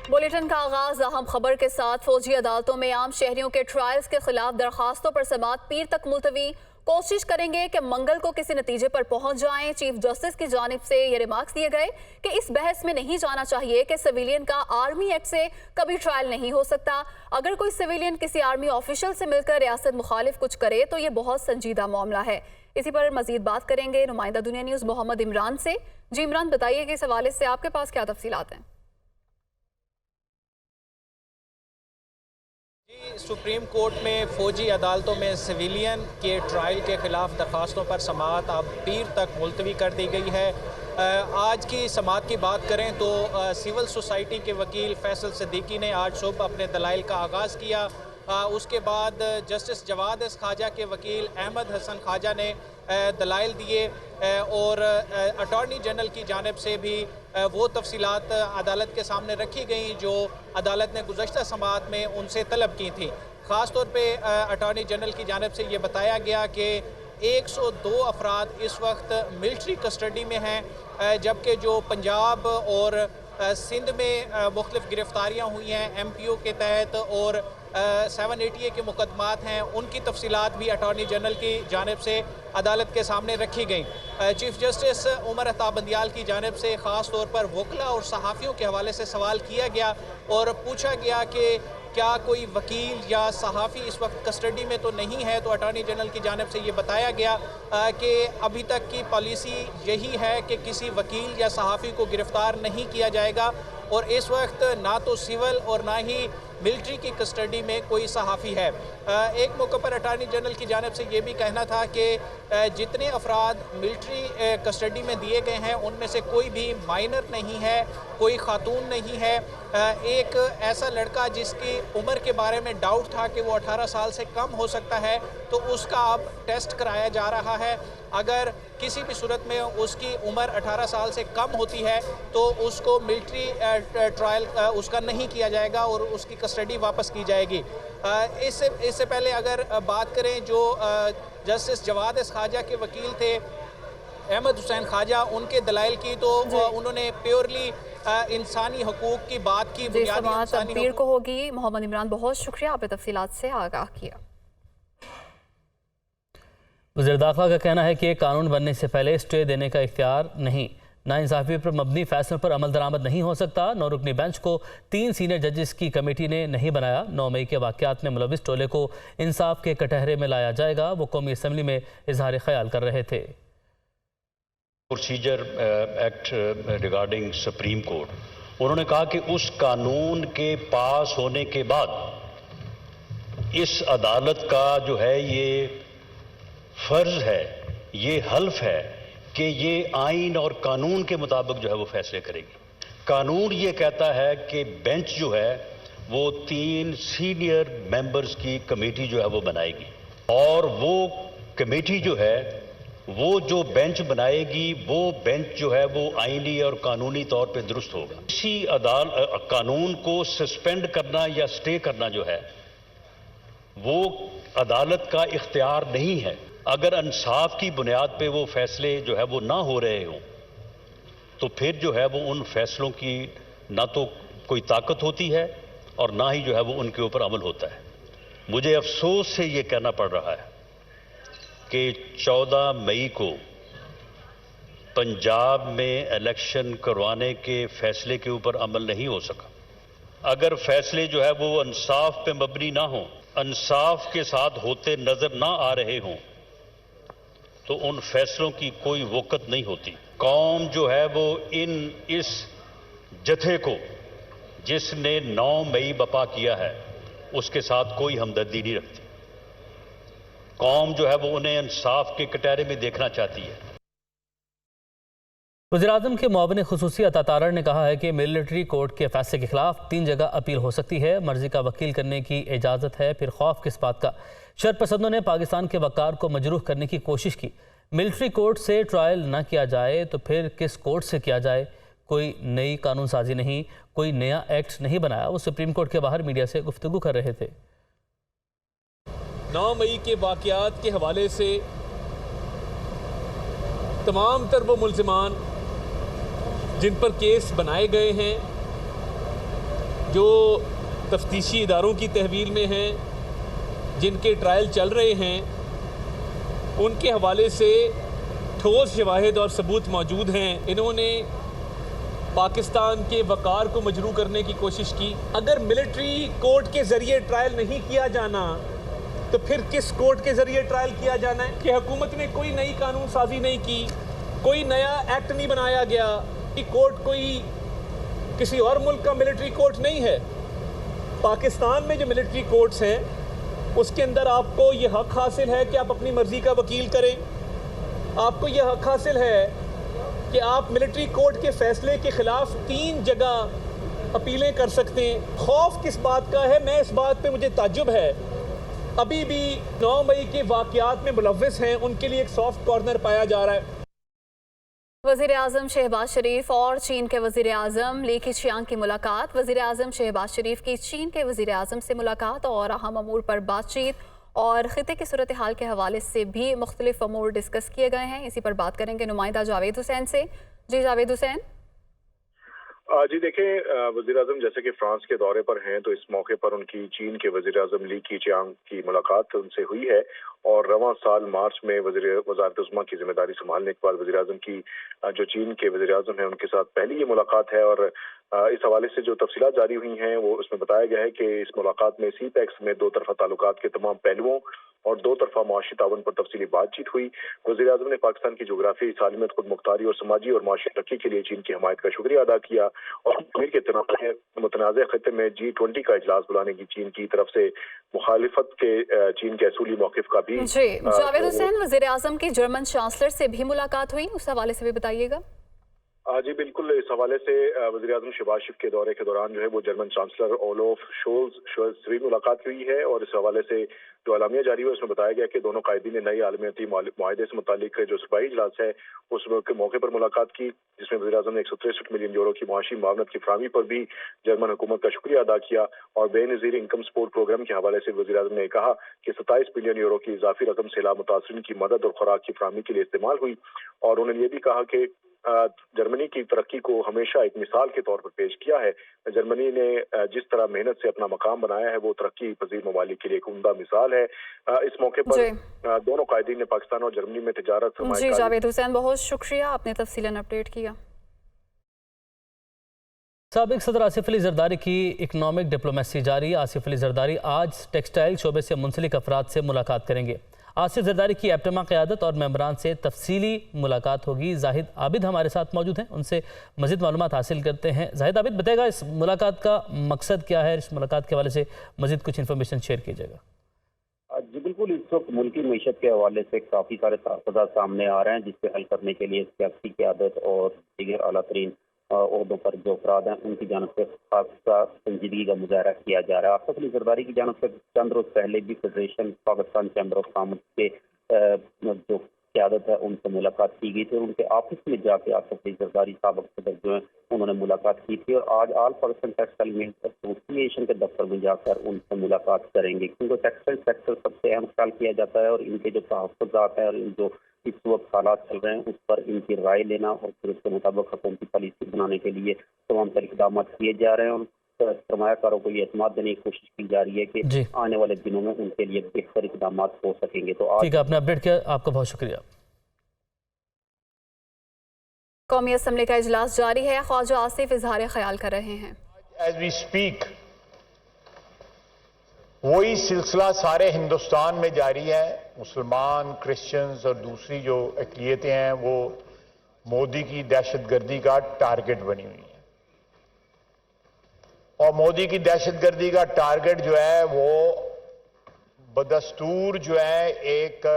Bulletin का आगाज अहम खबर के साथ। फौजी अदालतों में आम शहरियों के ट्रायल्स के खिलाफ दरखास्तों पर समाअत पीर तक मुलतवी। कोशिश करेंगे कि मंगल को किसी नतीजे पर पहुंच जाएं। चीफ जस्टिस की जानिब से ये रिमार्क्स दिए गए कि इस बहस में नहीं जाना चाहिए कि सिविलियन का आर्मी एक्ट से कभी ट्रायल नहीं हो सकता। अगर कोई सिविलियन किसी आर्मी ऑफिशियल से मिलकर रियासत मुखालिफ कुछ करे तो ये बहुत संजीदा मामला है। इसी पर मजीद बात करेंगे नुमाइंदा दुनिया न्यूज़ मोहम्मद इमरान से। जी इमरान, बताइए कि इस हवाले से आपके पास क्या तफसीलात हैं? सुप्रीम कोर्ट में फ़ौजी अदालतों में सिविलियन के ट्रायल के ख़िलाफ़ दरख्वास्तों पर समाअत अब पीर तक मुलतवी कर दी गई है। आज की समाअत की बात करें तो सिविल सोसाइटी के वकील फैसल सिद्दीकी ने आज सुबह अपने दलाइल का आगाज़ किया। उसके बाद जस्टिस जवाद एस ख्वाजा के वकील अहमद हसन ख्वाजा ने दलाइल दिए और अटॉर्नी जनरल की जानिब से भी वो तफसीलात अदालत के सामने रखी गई जो अदालत ने गुज़श्ता समाअत में उनसे तलब की थी। ख़ास तौर पे अटॉर्नी जनरल की जानिब से ये बताया गया कि 102 अफराद इस वक्त मिलिट्री कस्टडी में हैं, जबकि जो पंजाब और सिंध में मुख्तलिफ़ गिरफ़्तारियाँ हुई हैं MPO के तहत और 780A के मुकदमात हैं, उनकी तफसीलात भी अटॉर्नी जनरल की जानिब से अदालत के सामने रखी गई। चीफ जस्टिस उमर अता बंदियाल की जानिब से ख़ास तौर पर वकला और सहाफ़ियों के हवाले से सवाल किया गया और पूछा गया कि क्या कोई वकील या सहाफ़ी इस वक्त कस्टडी में तो नहीं है। तो अटॉर्नी जनरल की जानिब से ये बताया गया कि अभी तक की पॉलिसी यही है कि किसी वकील या सहाफ़ी को गिरफ़्तार नहीं किया जाएगा और इस वक्त ना तो सिविल और ना ही मिलिट्री की कस्टडी में कोई सहाफ़ी है। एक मौके पर अटॉर्नी जनरल की जानिब से ये भी कहना था कि जितने अफराद मिलिट्री कस्टडी में दिए गए हैं उनमें से कोई भी माइनर नहीं है, कोई खातून नहीं है। एक ऐसा लड़का जिसकी उम्र के बारे में डाउट था कि वो 18 साल से कम हो सकता है तो उसका अब टेस्ट कराया जा रहा है। अगर किसी भी सूरत में उसकी उम्र 18 साल से कम होती है तो उसको मिलिट्री ट्रायल उसका नहीं किया जाएगा और उसकी कस्टडी वापस की जाएगी। इससे पहले अगर बात करें जो जस्टिस जवाद एस ख्वाजा के वकील थे अहमद हुसैन ख्वाजा, उनके दलाइल की तो उन्होंने प्योरली इंसानी हकूक़ की बात की। बुनियादी पीर को होगी। मोहम्मद इमरान, बहुत शुक्रिया, आपने तफसीलात से आगाह किया। वज़ीर दाखिला का कहना है कि कानून बनने से पहले स्टे देने का इख्तियार नहीं, नाइंसाफ़ी पर मबनी फैसलों पर अमल दरामद नहीं हो सकता। 9 रुकनी बेंच को 3 सीनियर जजेस की कमेटी ने नहीं बनाया। 9 मई के वाक़यात में मुलविस टोले को इंसाफ के कटहरे में लाया जाएगा, वो कौमी असम्बली में इजहार ख्याल कर रहे थे। Procedure act regarding supreme court, उन्होंने कहा कि उस कानून के पास होने के बाद इस अदालत का जो है ये फ़र्ज़ है, ये हल्फ है कि ये आइन और कानून के मुताबिक जो है वो फैसले करेगी। कानून ये कहता है कि बेंच जो है वो 3 सीनियर मेंबर्स की कमेटी जो है वो बनाएगी और वो कमेटी जो है वो जो बेंच बनाएगी वो बेंच जो है वो आईनी और कानूनी तौर पे दुरुस्त होगा। इसी कानून को सस्पेंड करना या स्टे करना जो है वो अदालत का इख्तियार नहीं है। अगर इंसाफ की बुनियाद पे वो फैसले जो है वो ना हो रहे हों तो फिर जो है वो उन फैसलों की ना तो कोई ताकत होती है और ना ही जो है वो उनके ऊपर अमल होता है। मुझे अफसोस से ये कहना पड़ रहा है कि 14 मई को पंजाब में इलेक्शन करवाने के फैसले के ऊपर अमल नहीं हो सका। अगर फैसले जो है वो इंसाफ पे मबनी ना हो, इंसाफ के साथ होते नजर ना आ रहे हों तो उन फैसलों की कोई वक़्त नहीं होती। कौम जो है वो इस जथे को जिसने 9 मई बपा किया है उसके साथ कोई हमदर्दी नहीं रखती। कौम जो है वो उन्हें इंसाफ के कटहरे में देखना चाहती है। वज़ीर-ए-आज़म के मुआविन ख़ुसूसी अता तारड़ ने कहा है कि मिलिट्री कोर्ट के फैसले के खिलाफ 3 जगह अपील हो सकती है। मर्जी का वकील करने की इजाज़त है, फिर खौफ किस बात का। शरपसंदों ने पाकिस्तान के वक़ार को मजरूह करने की कोशिश की। मिलिट्री कोर्ट से ट्रायल न किया जाए तो फिर किस कोर्ट से किया जाए। कोई नई कानून साजी नहीं, कोई नया एक्ट नहीं बनाया। वो सुप्रीम कोर्ट के बाहर मीडिया से गुफ्तगू कर रहे थे। 9 मई के वाक़यात के हवाले से तमाम तर वो मुल्ज़िमान जिन पर केस बनाए गए हैं जो तफ्तीशी इदारों की तहवील में हैं, जिनके ट्रायल चल रहे हैं, उनके हवाले से ठोस शवाहिद और सबूत मौजूद हैं। इन्होंने पाकिस्तान के वक़ार को मजरूह करने की कोशिश की। अगर मिलिट्री कोर्ट के ज़रिए ट्रायल नहीं किया जाना तो फिर किस कोर्ट के ज़रिए ट्रायल किया जाना है? कि हुकूमत ने कोई नई कानून साजी नहीं की, कोई नया एक्ट नहीं बनाया गया कि कोर्ट कोई किसी और मुल्क का मिलिट्री कोर्ट नहीं है। पाकिस्तान में जो मिलिट्री कोर्ट्स हैं उसके अंदर आपको ये हक़ हासिल है कि आप अपनी मर्ज़ी का वकील करें। आपको ये हक़ हासिल है कि आप मिलिट्री कोर्ट के फ़ैसले के ख़िलाफ़ 3 जगह अपीलें कर सकते हैं। खौफ किस बात का है? मैं इस बात पे मुझे ताज्जुब है, अभी भी 9 मई के वाक़यात में मुलव्विस हैं, उनके लिए एक सॉफ्ट कॉर्नर पाया जा रहा है। वज़ीर आज़म शहबाज शरीफ और चीन के वज़ीर आज़म ली कीचियांग की मुलाकात। वज़ीर आज़म शहबाज शरीफ की चीन के वज़ीर आज़म से मुलाकात और अहम अमूर पर बातचीत और ख़िते की सूरत हाल के हवाले से भी मुख्तलिफ अमूर डिस्कस किए गए हैं। इसी पर बात करेंगे नुमाइंदा जावेद हुसैन से। जी जावेद हुसैन। जी देखें, वज़ीर आज़म जैसे कि फ्रांस के दौरे पर हैं तो इस मौके पर उनकी चीन के वज़ीर आज़म ली कीचियांग की मुलाकात उनसे हुई है और रवां साल मार्च में वज़ारत उज़्मा की जिम्मेदारी संभालने के बाद वज़ीर आज़म की जो चीन के वज़ीर आज़म हैं उनके साथ पहली ये मुलाकात है। और इस हवाले से जो तफसीलात जारी हुई हैं वो उसमें बताया गया है कि इस मुलाकात में सीपैक्स में 2 तरफ़ा ताल्लुकात के तमाम पहलुओं और 2 तरफ़ा मुआशी ताउन पर तफसीली बातचीत हुई। वज़ीर आज़म ने पाकिस्तान की जोग्राफी, सालमियत, खुद मुख्तारी और समाजी और माशी तरक्की के लिए चीन की हमायत का शुक्रिया अदा किया और कश्मीर के मुतनाज़ खिते में G20 का इजलास बुलाने की चीन की तरफ से मुखालिफत के चीन के असूली मौक़िफ़ का भी। जी जावेद हुसैन, वज़ीर आज़म की जर्मन चांसलर से भी मुलाकात हुई, उस हवाले से भी बताइएगा। जी बिल्कुल, इस हवाले से वज़ीर आज़म शहबाज शरीफ के दौरे के दौरान जो है वो जर्मन चांसलर ओलोफ शोल्ज़ से भी मुलाकात हुई है और इस हवाले से जो अलामिया जारी हुआ उसमें बताया गया कि दोनों कायदीन ने नए आलमियाती मुआहदे से मुतालिक जो सूबाई इजलास है उस मौके पर मुलाकात की, जिसमें वज़ीर आज़म ने 163 मिलियन यूरो की मुआशी मावनत की फराहमी पर भी जर्मन हुकूमत का शुक्रिया अदा किया। और बेनज़ीर इनकम सपोर्ट प्रोग्राम के हवाले से वज़ीर आज़म ने कहा कि 27 बिलियन यूरो की इजाफी रकम सैलाब मुतासरीन की मदद और खुराक की फराहमी के लिए इस्तेमाल हुई। और उन्होंने ये भी कहा कि जर्मनी की तरक्की को हमेशा एक मिसाल के तौर पर पेश किया है। जर्मनी ने जिस तरह मेहनत से अपना मकाम बनाया है वो तरक्की पजीर ममालिक के लिए एक उम्दा मिसाल है। इस मौके पर दोनों कायदीन ने पाकिस्तान और जर्मनी में तिजारत। जी जावेद हुसैन, बहुत शुक्रिया, आपने तफसीलन अपडेट किया। साबिक सदर आसिफ अली जरदारी की इकनॉमिक डिप्लोमेसी जारी। आसिफ अली जरदारी आज टेक्सटाइल शोबे से मुंसलिक अफराद से मुलाकात करेंगे। आसिफ जरदारी की एप्टमा क़यादत और मेंबरान से तफसीली मुलाकात होगी। जाहिद आबिद हमारे साथ मौजूद हैं, उनसे मज़ीद मालूमात हासिल करते हैं। जाहिद आबिद, बताएगा इस मुलाकात का मकसद क्या है? इस मुलाकात के हवाले से मज़ीद कुछ इन्फॉर्मेशन शेयर कीजिएगा। जी बिल्कुल, इस वक्त मुल्की मीशत के हवाले से काफ़ी सारे तहफ़्फ़ुज़ात सामने आ रहे हैं जिससे हल करने के लिए सियासी क़यादत और दीगर आला तरीन ओहदों पर जो अफराद हैं उनकी जानब से खासा संजीदगी का मुजाहरा किया जा रहा है। आसिफ अली जरदारी की जानब से चंद रोज़ पहले भी federation Pakistan chamber of commerce के जो क़यादत है उनसे मुलाकात की गई थी। उनके ऑफिस में जाके आसिफ अली जरदारी साबिक सदर जो है उन्होंने मुलाकात की थी और आज all Pakistan textile mills association के दफ्तर में जाकर उनसे मुलाकात करेंगे, क्योंकि टेक्सटाइल सेक्टर सबसे अहम ख्याल किया जाता है और इनके जो तहफ़्फ़ुज़ात हैं और जो इस वक्त हालात चल रहे हैं उस पर इनकी राय लेना और फिर उसके मुताबिक हुकूमती पॉलिसी बनाने के लिए तमाम तरह इक़दाम किए जा रहे हैं और सरमायाकारों को ये एतमाद देने की कोशिश की जा रही है कि आने वाले दिनों में उनके लिए बेहतर इक़दाम हो सकेंगे। तो आज ठीक है, आपने अपडेट किया, आपका बहुत शुक्रिया। कौमी असम्बली का इजलास जारी है, ख्वाजा आसिफ इजहार ख्याल कर रहे हैं। एज वी स्पीक वही सिलसिला सारे हिंदुस्तान में जारी है। मुसलमान, क्रिश्चियंस और दूसरी जो अक़लियतें हैं वो मोदी की दहशतगर्दी का टारगेट बनी हुई हैं और मोदी की दहशतगर्दी का टारगेट जो है वो बदस्तूर जो है एक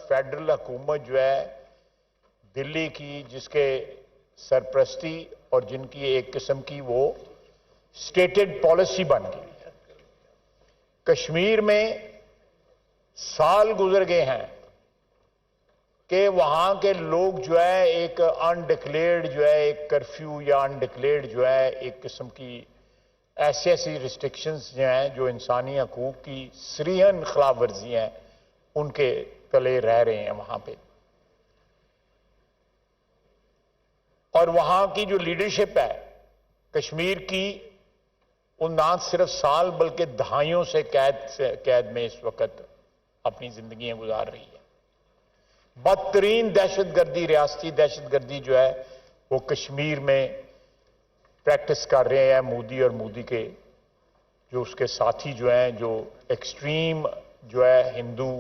फेडरल हुकूमत जो है दिल्ली की, जिसके सरपरस्ती और जिनकी एक किस्म की वो स्टेटेड पॉलिसी बन गई है। कश्मीर में साल गुजर गए हैं कि वहां के लोग जो है एक अनडिक्लेयर्ड जो है एक कर्फ्यू या अनडिक्लेयर्ड जो है एक किस्म की ऐसी रिस्ट्रिक्शंस जो हैं जो इंसानी हकूक की सरीहन खिलाफ वर्जी हैं उनके तले रह रहे हैं वहां पे। और वहां की जो लीडरशिप है कश्मीर की وہ نہ صرف سال بلکہ دہائیوں سے قید میں اس وقت اپنی زندگیاں گزار رہی ہے. بدترین دہشت گردی، ریاستی دہشت گردی جو ہے وہ کشمیر میں پریکٹس کر رہے ہیں مودی اور مودی کے جو اس کے ساتھی جو ہیں، جو ایکسٹریم جو ہے ہندو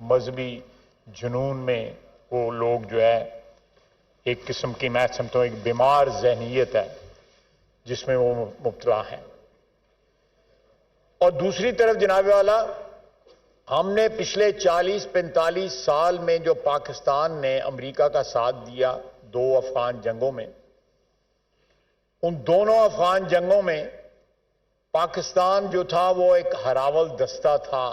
مذہبی جنون میں وہ لوگ جو ہے ایک قسم کی، میں سمجھتا ہوں ایک بیمار ذہنیت ہے جس میں وہ مبتلا ہیں. اور دوسری طرف جناب والا، ہم نے پچھلے 40-45 سال میں جو پاکستان نے امریکہ کا ساتھ دیا 2 افغان جنگوں میں، ان دونوں افغان جنگوں میں پاکستان جو تھا وہ ایک ہراول دستہ تھا،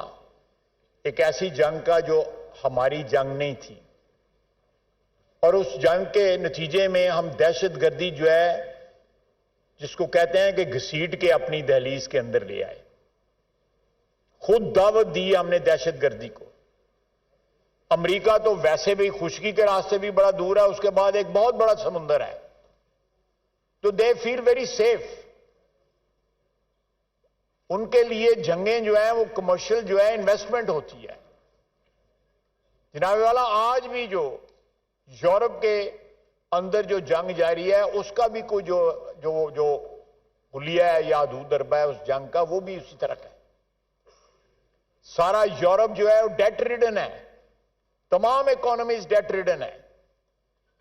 ایک ایسی جنگ کا جو ہماری جنگ نہیں تھی. اور اس جنگ کے نتیجے میں ہم دہشت گردی جو ہے جس کو کہتے ہیں کہ گھسیٹ کے اپنی دہلیز کے اندر لے آئے. خود دعوت دی ہم نے دہشت گردی کو. امریکہ تو ویسے بھی خشکی کے راستے بھی بڑا دور ہے، اس کے بعد ایک بہت بڑا سمندر ہے، تو دے فیل ویری سیف. ان کے لیے جنگیں جو ہیں وہ کمرشل جو ہے انویسٹمنٹ ہوتی ہے. جناب والا، آج بھی جو یورپ کے اندر جو جنگ جاری ہے اس کا بھی کوئی جو حلیہ ہے یا حدود ضربہ ہے اس جنگ کا، وہ بھی اسی طرح کا ہے. سارا یورپ جو ہے وہ ڈیٹ ریڈن ہے، تمام اکانومیز ڈیٹ ریڈن ہے.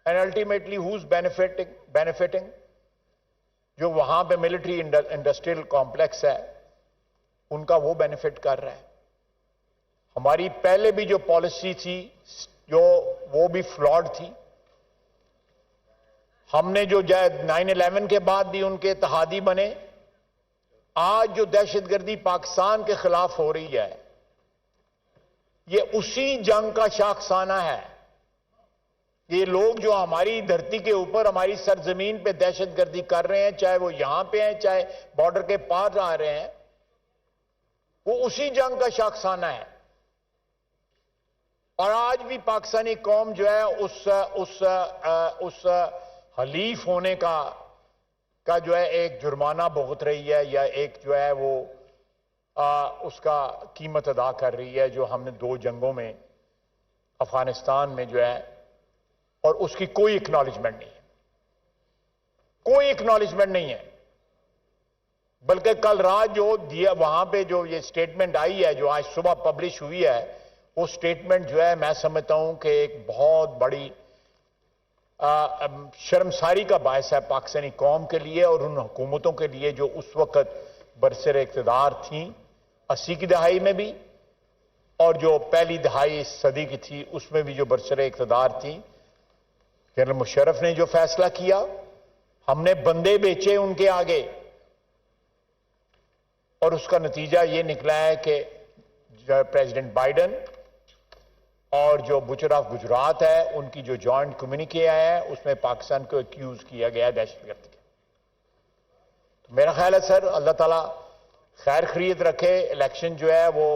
And ultimately who's benefiting? جو وہاں پہ ملٹری انڈسٹریل کمپلیکس ہے ان کا وہ بینیفٹ کر رہا ہے. ہماری پہلے بھی جو پالیسی تھی جو وہ بھی فلاڈ تھی. ہم نے جو 9/11 کے بعد بھی ان کے اتحادی بنے. آج جو دہشت گردی پاکستان کے خلاف ہو رہی ہے یہ اسی جنگ کا شاخسانہ ہے. یہ لوگ جو ہماری دھرتی کے اوپر ہماری سرزمین پہ دہشت گردی کر رہے ہیں، چاہے وہ یہاں پہ ہیں چاہے بارڈر کے پار آ رہے ہیں، وہ اسی جنگ کا شاخسانہ ہے. اور آج بھی پاکستانی قوم جو ہے اس حلیف ہونے کا جو ہے ایک جرمانہ بھگت رہی ہے، یا ایک جو ہے وہ اس کا قیمت ادا کر رہی ہے جو ہم نے 2 جنگوں میں افغانستان میں جو ہے. اور اس کی کوئی اکنالجمنٹ نہیں ہے، کوئی اکنالجمنٹ نہیں ہے. بلکہ کل رات جو دیا وہاں پہ جو یہ سٹیٹمنٹ آئی ہے جو آج صبح پبلش ہوئی ہے، وہ سٹیٹمنٹ جو ہے میں سمجھتا ہوں کہ ایک بہت بڑی شرمساری کا باعث ہے پاکستانی قوم کے لیے اور ان حکومتوں کے لیے جو اس وقت برسر اقتدار تھیں 80 کی دہائی میں بھی، اور جو پہلی دہائی اس صدی کی تھی اس میں بھی جو برسر اقتدار تھی. جنرل مشرف نے جو فیصلہ کیا، ہم نے بندے بیچے ان کے آگے، اور اس کا نتیجہ یہ نکلا ہے کہ پریزیڈنٹ بائیڈن اور جو بچر آف گجرات ہے ان کی جو جوائنٹ کمیونیکے آیا ہے اس میں پاکستان کو ایکیوز کیا گیا ہے دہشت گردی کا. تو میرا خیال ہے سر اللہ تعالیٰ خیر خرید رکھے. الیکشن جو ہے وہ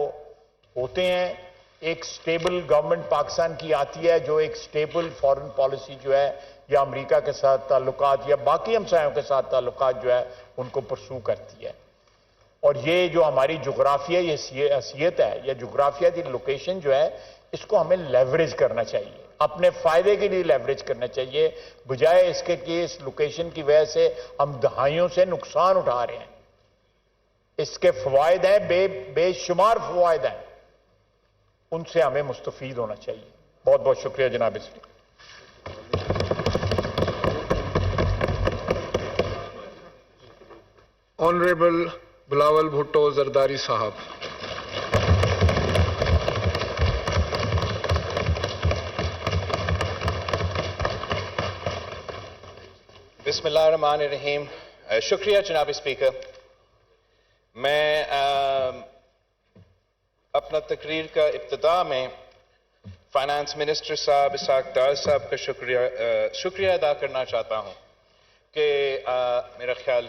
ہوتے ہیں، ایک سٹیبل گورنمنٹ پاکستان کی آتی ہے جو ایک سٹیبل فارن پالیسی جو ہے یا امریکہ کے ساتھ تعلقات یا باقی ہمسایوں کے ساتھ تعلقات جو ہے ان کو پرسو کرتی ہے. اور یہ جو ہماری جغرافیہ یہ حیثیت ہے یا جغرافیہ کی لوکیشن جو ہے اس کو ہمیں لیوریج کرنا چاہیے، اپنے فائدے کے لیے لیوریج کرنا چاہیے، بجائے اس کے کہ اس لوکیشن کی وجہ سے ہم دہائیوں سے نقصان اٹھا رہے ہیں. اس کے فوائد ہیں، بے شمار فوائد ہیں، ان سے ہمیں مستفید ہونا چاہیے. بہت بہت شکریہ جناب اسپیکر. آنریبل بلاول بھٹو زرداری صاحب. بسم اللہ الرحمن الرحیم. شکریہ جناب اسپیکر. میں اپنا تقریر کا ابتدا میں فائنانس منسٹر صاحب اسحاق ڈار صاحب کا شکریہ ادا کرنا چاہتا ہوں کہ میرا خیال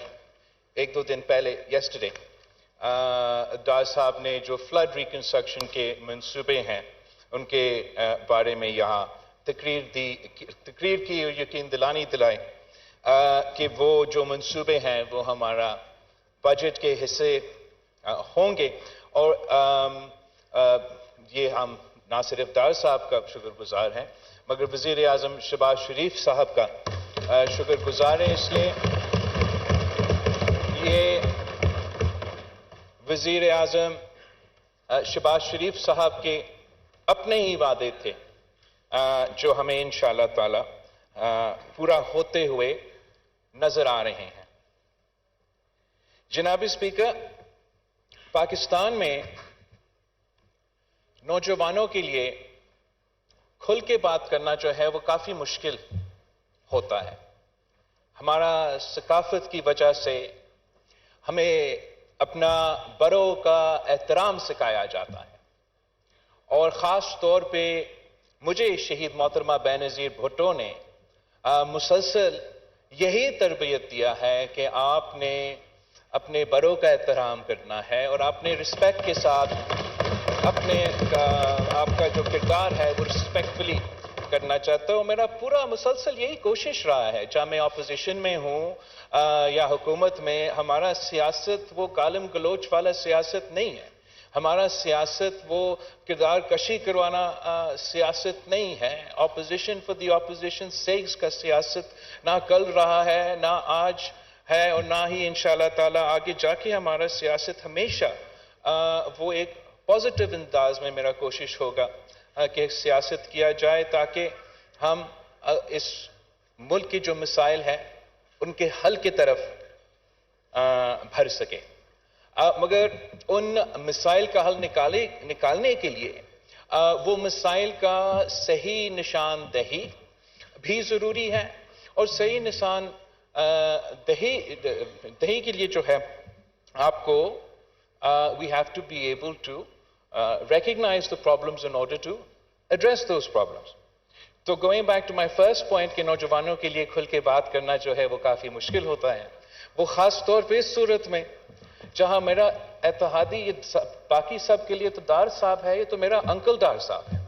1-2 دن پہلے یسٹرڈے ڈار صاحب نے جو فلڈ ریکنسٹرکشن کے منصوبے ہیں ان کے بارے میں یہاں تقریر کی اور یقین دلائی کہ وہ جو منصوبے ہیں وہ ہمارا بجٹ کے حصے ہوں گے، اور یہ ہم نہ صرف ڈار صاحب کا شکر گزار ہیں مگر وزیر اعظم شہباز شریف صاحب کا شکر گزار ہیں، اس لیے یہ وزیر اعظم شہباز شریف صاحب کے اپنے ہی وعدے تھے جو ہمیں انشاءاللہ تعالی پورا ہوتے ہوئے نظر آ رہے ہیں۔ جناب اسپیکر، پاکستان میں نوجوانوں کے لیے کھل کے بات کرنا جو ہے وہ کافی مشکل ہوتا ہے۔ ہمارا ثقافت کی وجہ سے ہمیں اپنا بڑوں کا احترام سکھایا جاتا ہے، اور خاص طور پہ مجھے شہید محترمہ بینظیر بھٹو نے مسلسل یہی تربیت دیا ہے کہ آپ نے اپنے بڑوں کا احترام کرنا ہے، اور آپ نے رسپیکٹ کے ساتھ آپ کا جو کردار ہے وہ رسپیکٹفلی کرنا چاہتا ہوں۔ میرا پورا مسلسل یہی کوشش رہا ہے، چاہے میں اپوزیشن میں ہوں یا حکومت میں، ہمارا سیاست وہ گالم گلوچ والا سیاست نہیں ہے، ہمارا سیاست وہ کردار کشی کروانا سیاست نہیں ہے۔ Opposition for the opposition sakes کا سیاست نہ کل رہا ہے، نہ آج ہے، اور نہ ہی انشاءاللہ تعالی آگے جا کے ہمارا سیاست ہمیشہ وہ ایک پازیٹیو انداز میں میرا کوشش ہوگا کہ سیاست کیا جائے تاکہ ہم اس ملک کی جو مسائل ہیں ان کے حل کی طرف بھر سکیں، مگر ان مسائل کا حل نکالنے کے لیے وہ مسائل کا صحیح نشاندہی بھی ضروری ہے، اور صحیح دہی کے لیے جو ہے آپ کو we have to be able to recognize the problems in order to address those problems. تو going back to my first point کہ نوجوانوں کے لیے کھل کے بات کرنا جو ہے وہ کافی مشکل ہوتا ہے، وہ خاص طور پہ اس صورت میں جہاں میرا اتحادی باقی سب کے لیے تو ڈار صاحب ہے، یہ تو میرا انکل ڈار صاحب ہے،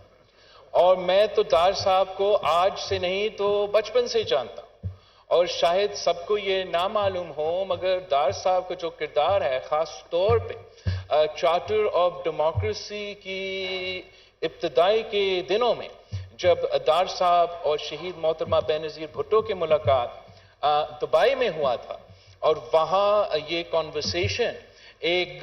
اور میں تو ڈار صاحب کو آج سے نہیں تو بچپن سے جانتا ہوں، اور شاید سب کو یہ نہ معلوم ہو مگر ڈار صاحب کا جو کردار ہے خاص طور پہ چارٹر آف ڈیموکریسی کی ابتدائی کے دنوں میں جب ڈار صاحب اور شہید محترمہ بینظیر بھٹو کی ملاقات دبئی میں ہوا تھا، اور وہاں یہ کنورسیشن ایک